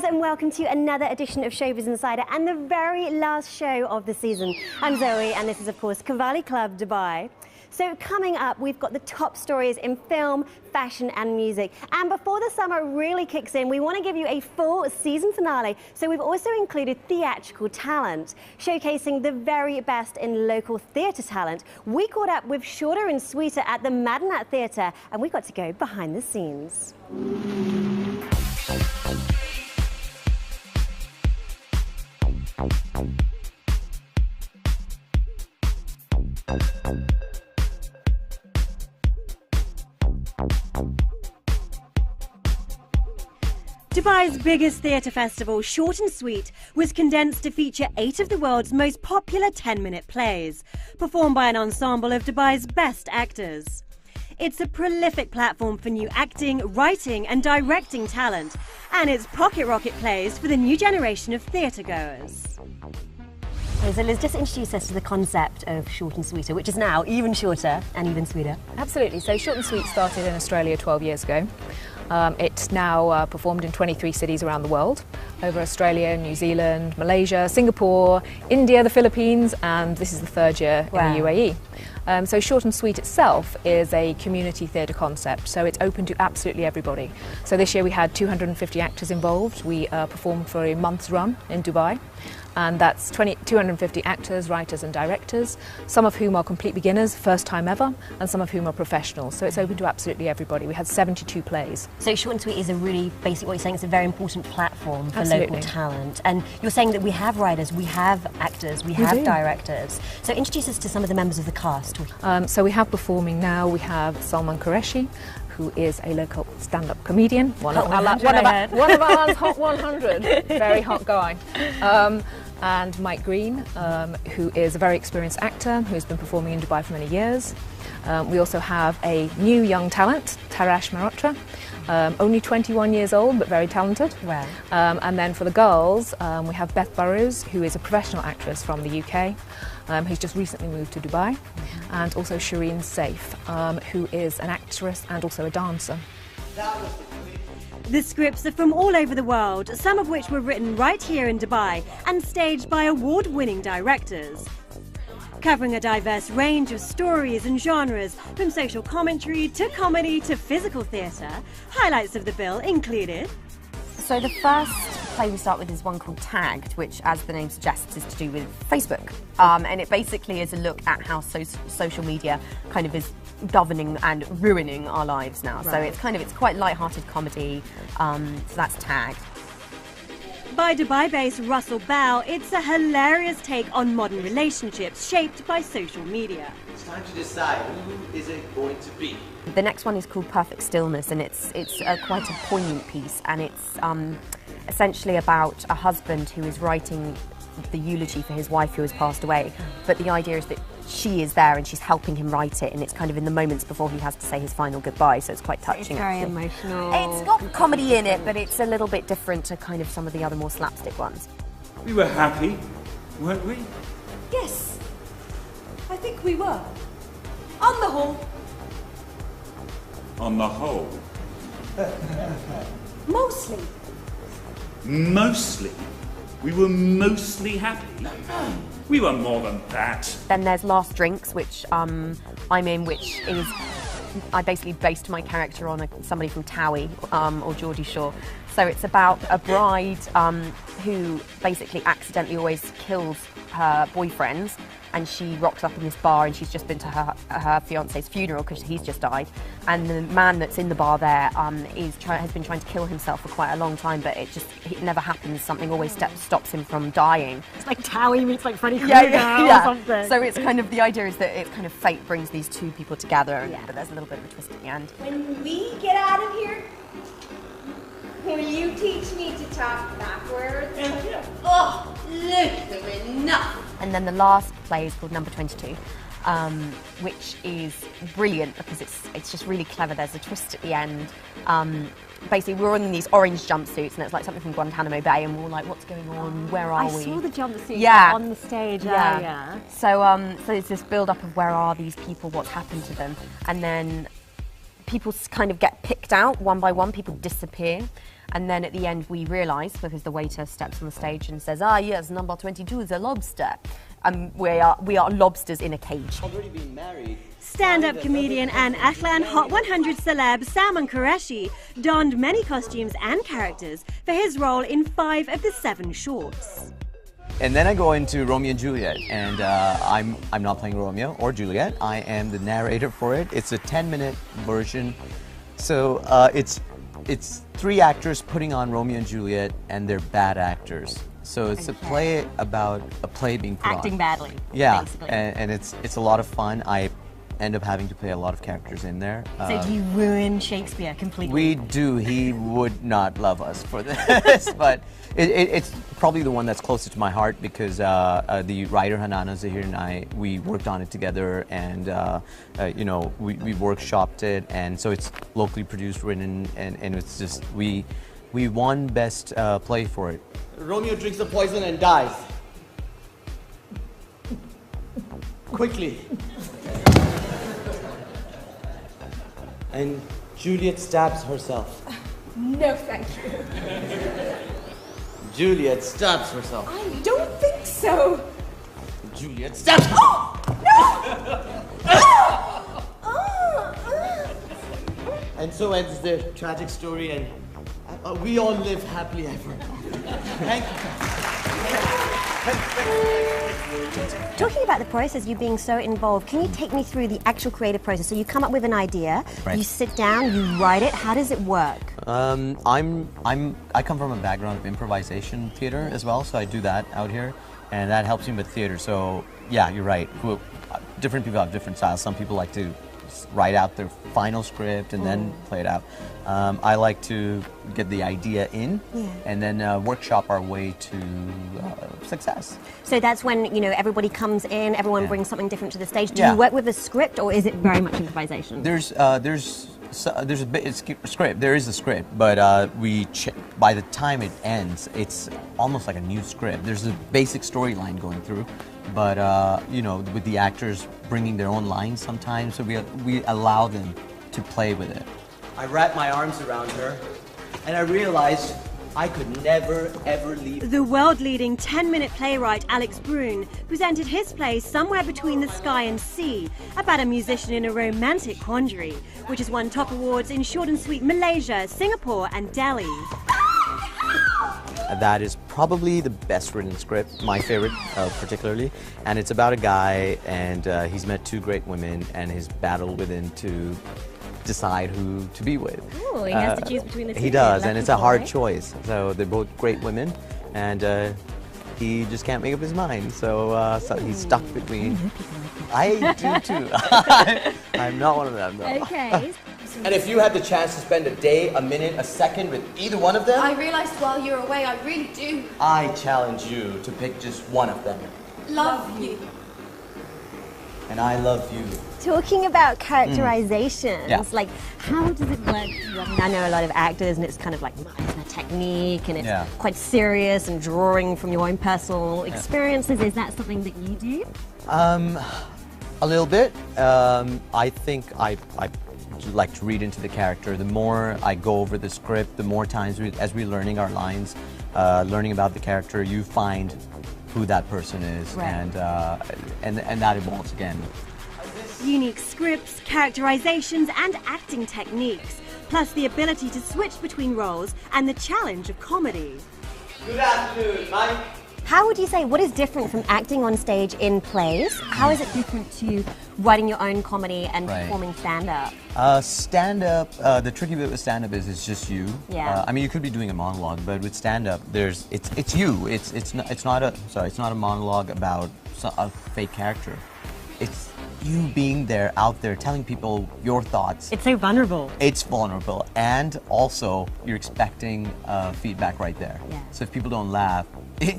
guys, and welcome to another edition of Showbiz Insider and the very last show of the season. I'm Zoe, and this is, of course, Cavalli Club Dubai. So coming up, we've got the top stories in film, fashion and music. And before the summer really kicks in, we want to give you a full season finale. So we've also included theatrical talent, showcasing the very best in local theatre talent. We caught up with Shorter and Sweeter at the Madinat Theater, and we got to go behind the scenes. Dubai's biggest theatre festival, Short and Sweet, was condensed to feature 8 of the world's most popular 10-minute plays, performed by an ensemble of Dubai's best actors. It's a prolific platform for new acting, writing and directing talent, and it's pocket rocket plays for the new generation of theatre-goers. So Liz, just introduce us to the concept of Short and Sweeter, which is now even shorter and even sweeter. Absolutely. So Short and Sweet started in Australia 12 years ago. It's now performed in 23 cities around the world, over Australia, New Zealand, Malaysia, Singapore, India, the Philippines, and this is the 3rd year in the UAE. So Short and Sweet itself is a community theatre concept, so it's open to absolutely everybody. So this year we had 250 actors involved. We performed for a month's run in Dubai. And that's 250 actors, writers and directors, some of whom are complete beginners, first time ever, and some of whom are professionals. So it's open to absolutely everybody. We had 72 plays. So Short and Sweet is a really, basically what you're saying, it's a very important platform for local talent. And you're saying that we have writers, we have actors, we have directors. So introduce us to some of the members of the cast. So we have performing now, we have Salman Qureshi, who is a local stand-up comedian, one of our Hot 100, very hot guy. And Mike Green, who is a very experienced actor who's been performing in Dubai for many years. We also have a new young talent, Tarash Marotra, only 21 years old but very talented. Wow. And then for the girls, we have Beth Burrows, who is a professional actress from the UK, who's just recently moved to Dubai, and also Shireen Saif, who is an actress and also a dancer. The scripts are from all over the world, some of which were written right here in Dubai and staged by award-winning directors. Covering a diverse range of stories and genres, from social commentary to comedy to physical theatre, highlights of the bill included. So the first play we start with is one called Tagged, which, as the name suggests, is to do with Facebook. And it basically is a look at how social media kind of is governing and ruining our lives now. Right. So it's quite light-hearted comedy. So that's Tagged. By Dubai-based Russell Bell, it's a hilarious take on modern relationships shaped by social media. It's time to decide who is it going to be. The next one is called Perfect Stillness, and it's quite a poignant piece, and it's essentially about a husband who is writing the eulogy for his wife who has passed away, but the idea is that she is there and she's helping him write it, and it's kind of in the moments before he has to say his final goodbye, so it's quite touching. It's very emotional. It's got comedy in it, but it's a little bit different to kind of some of the other more slapstick ones. We were happy, weren't we? Yes, I think we were. On the whole. On the whole. Mostly. Mostly? We were mostly happy. We were more than that. Then there's Last Drinks, which I'm in, which is, I basically based my character on somebody from Towie or Geordie Shore. So it's about a bride who basically accidentally always kills her boyfriends, and she rocks up in this bar, and she's just been to her fiance's funeral because he's just died, and the man that's in the bar there has been trying to kill himself for quite a long time, but it never happens. Something always stops him from dying. It's like Towie meets like Freddy Krueger or something. So it's kind of, the idea is that it's kind of fate brings these two people together, but there's a little bit of a twist at the end. When we get out of here, will you teach me to talk backwards? Oh, look, enough. And then the last play is called Number 22, which is brilliant because it's just really clever. There's a twist at the end. Basically, we're in these orange jumpsuits, and it's like something from Guantanamo Bay, and we're like, what's going on? Where are we? I saw the jumpsuit on the stage earlier. So it's this build-up of where are these people, what's happened to them, and then people kind of get picked out one by one, people disappear, And then at the end we realise, because the waiter steps on the stage and says, "Ah, yes, number 22 is a lobster." We are lobsters in a cage. Already been married. Stand-up comedian and Ashlan Hot 100 celeb Salman Qureshi donned many costumes and characters for his role in 5 of the 7 shorts. And then I go into Romeo and Juliet, and I'm not playing Romeo or Juliet. I am the narrator for it. It's a 10-minute version, so it's 3 actors putting on Romeo and Juliet, and they're bad actors. So it's a play about a play being put on. Acting badly. Yeah, basically. and it's a lot of fun. I end up having to play a lot of characters in there. So do you ruin Shakespeare completely? We do. He would not love us for this, but it's probably the one that's closest to my heart because the writer Hanana Zahir and we worked on it together, and you know, we workshopped it, and so it's locally produced, written, and it's just we won best play for it. Romeo drinks the poison and dies. Quickly. And Juliet stabs herself. No, thank you. Juliet stabs herself. I don't think so. Juliet stabs. And so ends the tragic story, and we all live happily ever. Thank you. Talking about the process, you being so involved, can you take me through the actual creative process? So you come up with an idea, Right. you sit down, you write it. How does it work? I come from a background of improvisation theater as well, so I do that out here, and that helps me with theater. So yeah, you're right. Different people have different styles. Some people like to write out their final script and then play it out. I like to get the idea in and then workshop our way to success. So that's when, you know, everybody comes in, everyone brings something different to the stage. Do Yeah. you work with a script, or is it very much improvisation? There's a bit script. There is a script, but by the time it ends, it's almost like a new script. There's a basic storyline going through, but you know, with the actors bringing their own lines sometimes, so we allow them to play with it. I wrapped my arms around her, and I realized I could never, ever leave. The world-leading 10-minute playwright Alex Brune presented his play Somewhere Between the Sky and Sea about a musician in a romantic quandary, which has won top awards in short and sweet Malaysia, Singapore and Delhi. That is probably the best written script, my favorite particularly, and it's about a guy, and he's met 2 great women, and his battle within to decide who to be with. Ooh, he has to choose between the 2. He does, left and it's a hard right? choice. So they're both great women, and he just can't make up his mind. So, so he's stuck between. I do too. I'm not one of them, though. Okay. And if you had the chance to spend a day, a minute, a second with either one of them, I realised while you were away, I really do I challenge you to pick just one of them. love you. And I love you. Talking about characterizations, Yeah. like how does it work? I know a lot of actors, and it's kind of like it's a technique, and it's quite serious and drawing from your own personal experiences. Is that something that you do? A little bit. I think I like to read into the character. The more I go over the script, the more times as we're learning our lines, learning about the character, you find who that person is, Right. and that evolves again. Unique scripts, characterizations, and acting techniques, plus the ability to switch between roles and the challenge of comedy. Good afternoon, Mike. How would you say, what is different from acting on stage in plays? How is it different to writing your own comedy and performing stand-up? Stand-up, the tricky bit with stand-up is it's just you. Yeah. I mean, you could be doing a monologue, but with stand-up, it's you. It's not a monologue about a fake character. It's you being there, out there, telling people your thoughts. It's so vulnerable. It's vulnerable, and also you're expecting feedback right there. Yeah. So if people don't laugh,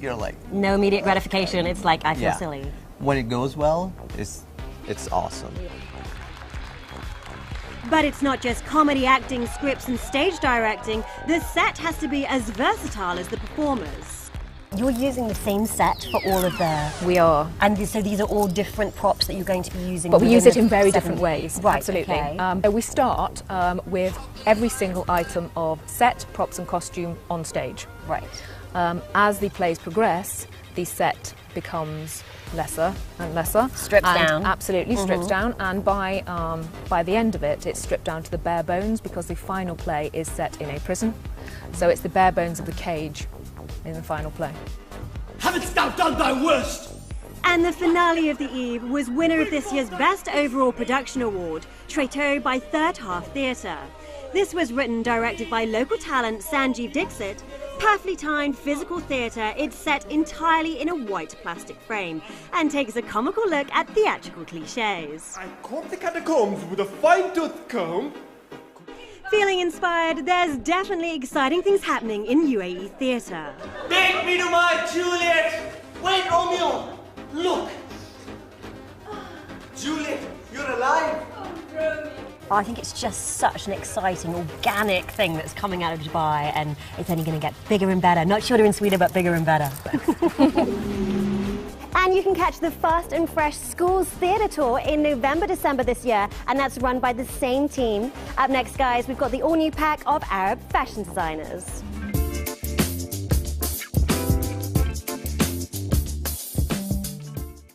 you're like, No immediate gratification. It's like, I feel yeah. silly. When it goes well, it's awesome. But it's not just comedy, acting, scripts, and stage directing. The set has to be as versatile as the performers. You're using the same set for all of the... We are. And so these are all different props that you're going to be using? But we use it within in very 7 different ways. Right, Absolutely. okay. So we start with every single item of set, props and costume on stage. Right. As the plays progress, the set becomes lesser and lesser. Strips down. Absolutely, strips down. And by the end of it, it's stripped down to the bare bones because the final play is set in a prison. So it's the bare bones of the cage in the final play. Haven't thou done thy worst? And the finale of the eve was winner of this year's Best Overall Production Award, Tréteaux by Third Half Theatre. This was written, directed by local talent Sanjeev Dixit. Perfectly timed physical theatre, it's set entirely in a white plastic frame and takes a comical look at theatrical cliches. I combed the catacombs with a fine-tooth comb. Feeling inspired, there's definitely exciting things happening in UAE theatre. Take me to my Juliet! Wait, Romeo! Look! Juliet, you're alive! I think it's just such an exciting, organic thing that's coming out of Dubai, and it's only going to get bigger and better. Not shorter and sweeter, but bigger and better. And you can catch the Fast and Fresh Schools Theatre Tour in November, December this year, and that's run by the same team. Up next, guys, we've got the all-new pack of Arab fashion designers.